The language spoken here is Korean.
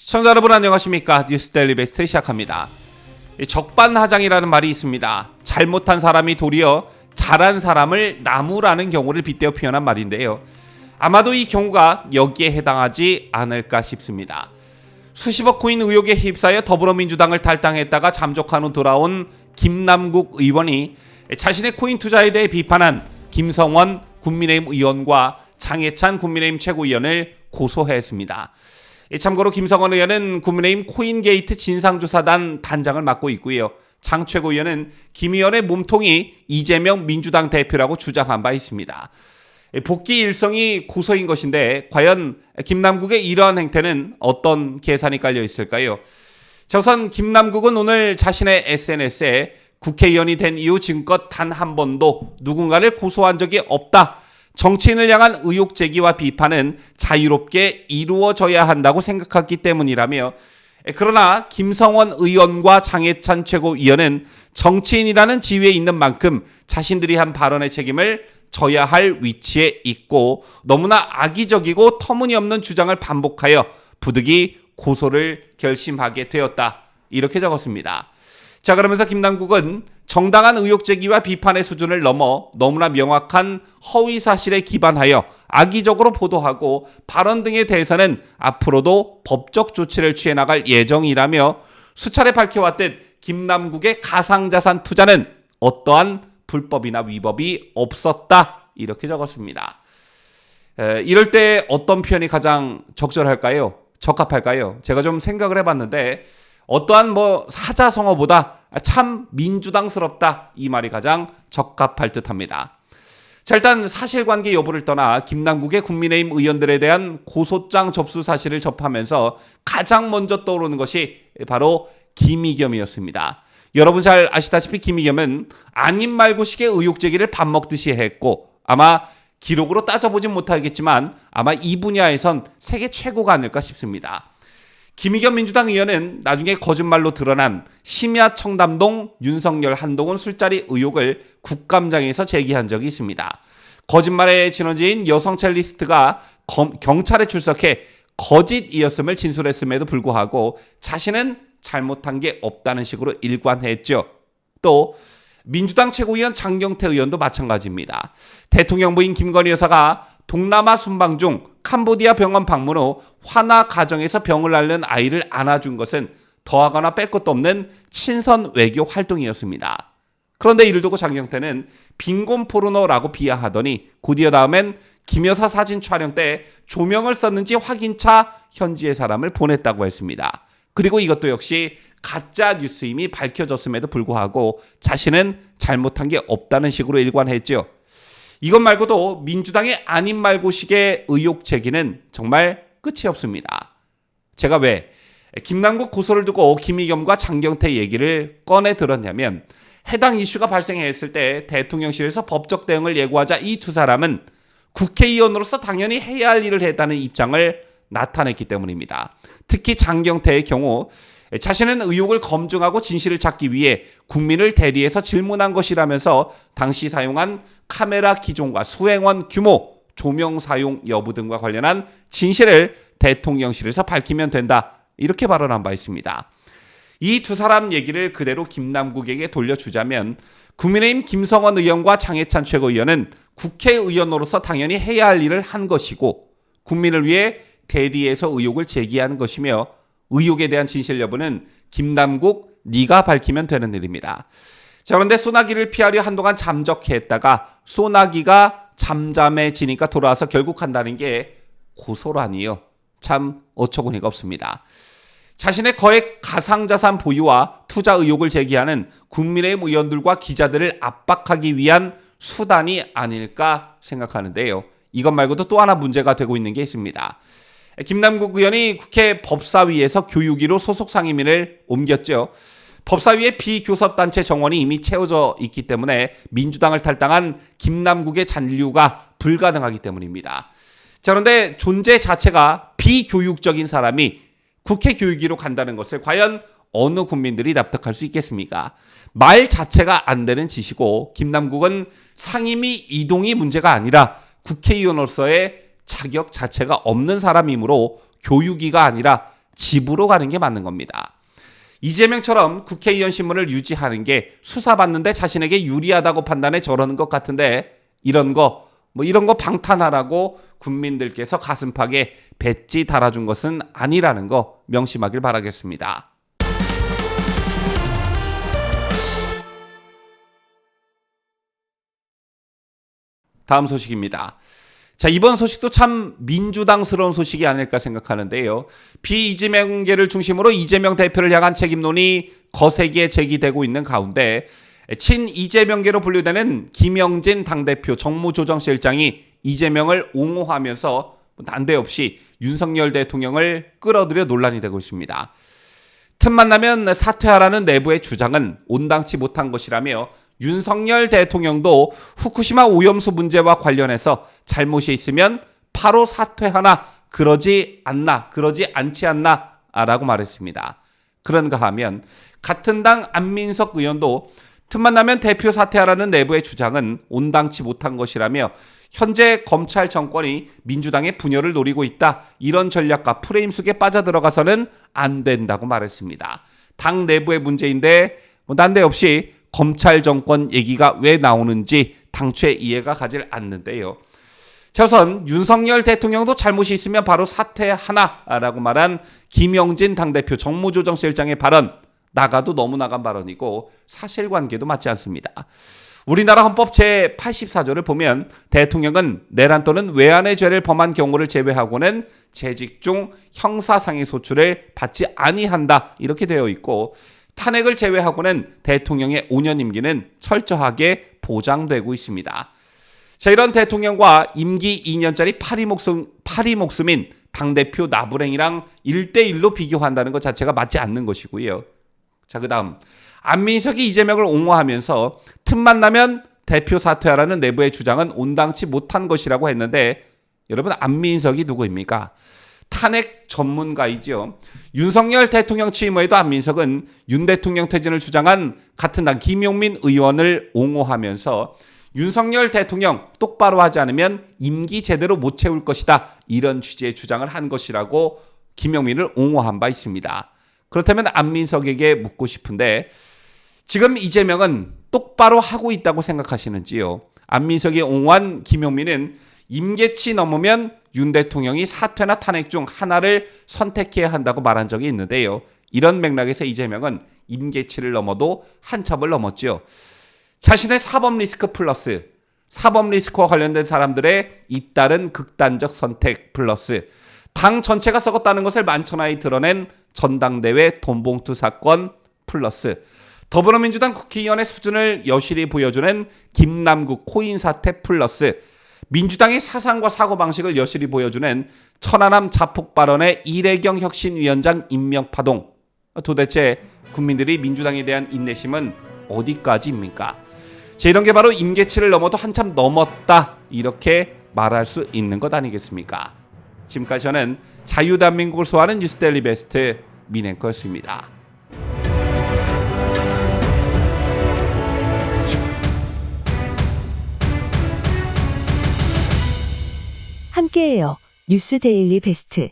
시청자 여러분 안녕하십니까? 뉴스데일리 베스트 시작합니다. 적반하장이라는 말이 있습니다. 잘못한 사람이 도리어 잘한 사람을 나무라는 경우를 빗대어 표현한 말인데요. 아마도 이 경우가 여기에 해당하지 않을까 싶습니다. 수십억 코인 의혹에 휩싸여 더불어민주당을 탈당했다가 잠적한 후 돌아온 김남국 의원이 자신의 코인 투자에 대해 비판한 김성원 국민의힘 의원과 장해찬 국민의힘 최고위원을 고소했습니다. 참고로 김성원 의원은 국민의힘 코인게이트 진상조사단 단장을 맡고 있고요. 장 최고위원은 김 의원의 몸통이 이재명 민주당 대표라고 주장한 바 있습니다. 복귀 일성이 고소인 것인데 과연 김남국의 이러한 행태는 어떤 계산이 깔려 있을까요? 자, 우선 김남국은 오늘 자신의 SNS에 국회의원이 된 이후 지금껏 단 한 번도 누군가를 고소한 적이 없다. 정치인을 향한 의혹 제기와 비판은 자유롭게 이루어져야 한다고 생각했기 때문이라며, 그러나 김성원 의원과 장해찬 최고위원은 정치인이라는 지위에 있는 만큼 자신들이 한 발언의 책임을 져야 할 위치에 있고 너무나 악의적이고 터무니없는 주장을 반복하여 부득이 고소를 결심하게 되었다. 이렇게 적었습니다. 자, 그러면서 김남국은 정당한 의혹 제기와 비판의 수준을 넘어 너무나 명확한 허위 사실에 기반하여 악의적으로 보도하고 발언 등에 대해서는 앞으로도 법적 조치를 취해 나갈 예정이라며 수차례 밝혀왔듯 김남국의 가상자산 투자는 어떠한 불법이나 위법이 없었다. 이렇게 적었습니다. 이럴 때 어떤 표현이 가장 적절할까요? 적합할까요? 제가 좀 생각을 해봤는데 어떠한 사자성어보다 참 민주당스럽다, 이 말이 가장 적합할 듯합니다. 자, 일단 사실관계 여부를 떠나 김남국의 국민의힘 의원들에 대한 고소장 접수 사실을 접하면서 가장 먼저 떠오르는 것이 바로 김의겸이었습니다. 여러분 잘 아시다시피 김의겸은 아님 말고식의 의혹 제기를 밥 먹듯이 했고 아마 기록으로 따져보진 못하겠지만 아마 이 분야에선 세계 최고가 아닐까 싶습니다. 김의겸 민주당 의원은 나중에 거짓말로 드러난 심야 청담동 윤석열 한동훈 술자리 의혹을 국감장에서 제기한 적이 있습니다. 거짓말의 진원지인 여성찰 리스트가 경찰에 출석해 거짓이었음을 진술했음에도 불구하고 자신은 잘못한 게 없다는 식으로 일관했죠. 또 민주당 최고위원 장경태 의원도 마찬가지입니다. 대통령 부인 김건희 여사가 동남아 순방 중 캄보디아 병원 방문 후 화나 가정에서 병을 앓는 아이를 안아준 것은 더하거나 뺄 것도 없는 친선 외교 활동이었습니다. 그런데 이를 두고 장경태는 빈곤 포르노라고 비하하더니 곧이어 다음엔 김 여사 사진 촬영 때 조명을 썼는지 확인차 현지의 사람을 보냈다고 했습니다. 그리고 이것도 역시 가짜 뉴스임이 밝혀졌음에도 불구하고 자신은 잘못한 게 없다는 식으로 일관했죠. 이것 말고도 민주당의 아님 말고식의 의혹 제기는 정말 끝이 없습니다. 제가 왜 김남국 고소를 두고 김의겸과 장경태 얘기를 꺼내 들었냐면 해당 이슈가 발생했을 때 대통령실에서 법적 대응을 예고하자 이 두 사람은 국회의원으로서 당연히 해야 할 일을 했다는 입장을 나타냈기 때문입니다. 특히 장경태의 경우 자신은 의혹을 검증하고 진실을 찾기 위해 국민을 대리해서 질문한 것이라면서 당시 사용한 카메라 기종과 수행원 규모, 조명 사용 여부 등과 관련한 진실을 대통령실에서 밝히면 된다. 이렇게 발언한 바 있습니다. 이 두 사람 얘기를 그대로 김남국에게 돌려주자면 국민의힘 김성원 의원과 장해찬 최고위원은 국회의원으로서 당연히 해야 할 일을 한 것이고 국민을 위해 대리해서 의혹을 제기한 것이며 의혹에 대한 진실 여부는 김남국 네가 밝히면 되는 일입니다. 자, 그런데 소나기를 피하려 한동안 잠적했다가 소나기가 잠잠해지니까 돌아와서 결국 한다는 게 고소라니요. 참 어처구니가 없습니다. 자신의 거액 가상자산 보유와 투자 의혹을 제기하는 국민의힘 의원들과 기자들을 압박하기 위한 수단이 아닐까 생각하는데요. 이것 말고도 또 하나 문제가 되고 있는 게 있습니다. 김남국 의원이 국회 법사위에서 교육위로 소속 상임위를 옮겼죠. 법사위의 비교섭단체 정원이 이미 채워져 있기 때문에 민주당을 탈당한 김남국의 잔류가 불가능하기 때문입니다. 자, 그런데 존재 자체가 비교육적인 사람이 국회 교육위로 간다는 것을 과연 어느 국민들이 납득할 수 있겠습니까? 말 자체가 안 되는 짓이고 김남국은 상임위 이동이 문제가 아니라 국회의원으로서의 자격 자체가 없는 사람이므로 교육위가 아니라 집으로 가는 게 맞는 겁니다. 이재명처럼 국회의원 신문을 유지하는 게 수사받는데 자신에게 유리하다고 판단해 저러는 것 같은데 이런 거 방탄하라고 국민들께서 가슴팍에 배지 달아준 것은 아니라는 거 명심하길 바라겠습니다. 다음 소식입니다. 자, 이번 소식도 참 민주당스러운 소식이 아닐까 생각하는데요. 비이재명계를 중심으로 이재명 대표를 향한 책임론이 거세게 제기되고 있는 가운데 친이재명계로 분류되는 김영진 당대표 정무조정실장이 이재명을 옹호하면서 난데없이 윤석열 대통령을 끌어들여 논란이 되고 있습니다. 틈만 나면 사퇴하라는 내부의 주장은 온당치 못한 것이라며 윤석열 대통령도 후쿠시마 오염수 문제와 관련해서 잘못이 있으면 바로 사퇴하나 그러지 않지 않나 라고 말했습니다. 그런가 하면 같은 당 안민석 의원도 틈만 나면 대표 사퇴하라는 내부의 주장은 온당치 못한 것이라며 현재 검찰 정권이 민주당의 분열을 노리고 있다. 이런 전략과 프레임 속에 빠져들어가서는 안 된다고 말했습니다. 당 내부의 문제인데 난데없이 검찰 정권 얘기가 왜 나오는지 당초에 이해가 가질 않는데요. 우선 윤석열 대통령도 잘못이 있으면 바로 사퇴하나라고 말한 김영진 당대표 정무조정실장의 발언, 나가도 너무 나간 발언이고 사실관계도 맞지 않습니다. 우리나라 헌법 제84조를 보면 대통령은 내란 또는 외환의 죄를 범한 경우를 제외하고는 재직 중 형사상의 소출을 받지 아니한다 이렇게 되어 있고 탄핵을 제외하고는 대통령의 5년 임기는 철저하게 보장되고 있습니다. 자, 이런 대통령과 임기 2년짜리 파리 목숨인 당대표 나부랭이랑 1대1로 비교한다는 것 자체가 맞지 않는 것이고요. 자, 그 다음 안민석이 이재명을 옹호하면서 틈만 나면 대표 사퇴하라는 내부의 주장은 온당치 못한 것이라고 했는데 여러분 안민석이 누구입니까? 탄핵 전문가이죠. 윤석열 대통령 취임 후에도 안민석은 윤 대통령 퇴진을 주장한 같은 당 김용민 의원을 옹호하면서 윤석열 대통령 똑바로 하지 않으면 임기 제대로 못 채울 것이다. 이런 취지의 주장을 한 것이라고 김용민을 옹호한 바 있습니다. 그렇다면 안민석에게 묻고 싶은데 지금 이재명은 똑바로 하고 있다고 생각하시는지요? 안민석이 옹호한 김용민은 임계치 넘으면 윤 대통령이 사퇴나 탄핵 중 하나를 선택해야 한다고 말한 적이 있는데요. 이런 맥락에서 이재명은 임계치를 넘어도 한참을 넘었죠. 자신의 사법 리스크 플러스 사법 리스크와 관련된 사람들의 잇따른 극단적 선택 플러스 당 전체가 썩었다는 것을 만천하에 드러낸 전당대회 돈봉투 사건 플러스 더불어민주당 국회의원의 수준을 여실히 보여주는 김남국 코인 사태 플러스 민주당의 사상과 사고방식을 여실히 보여주는 천안함 자폭 발언의 이래경 혁신위원장 임명파동. 도대체 국민들이 민주당에 대한 인내심은 어디까지입니까? 이런 게 바로 임계치를 넘어도 한참 넘었다 이렇게 말할 수 있는 것 아니겠습니까? 지금까지 저는 자유대한민국을 소화하는 뉴스데일리 베스트 민앵커였습니다. 함께해요. 뉴스데일리 베스트.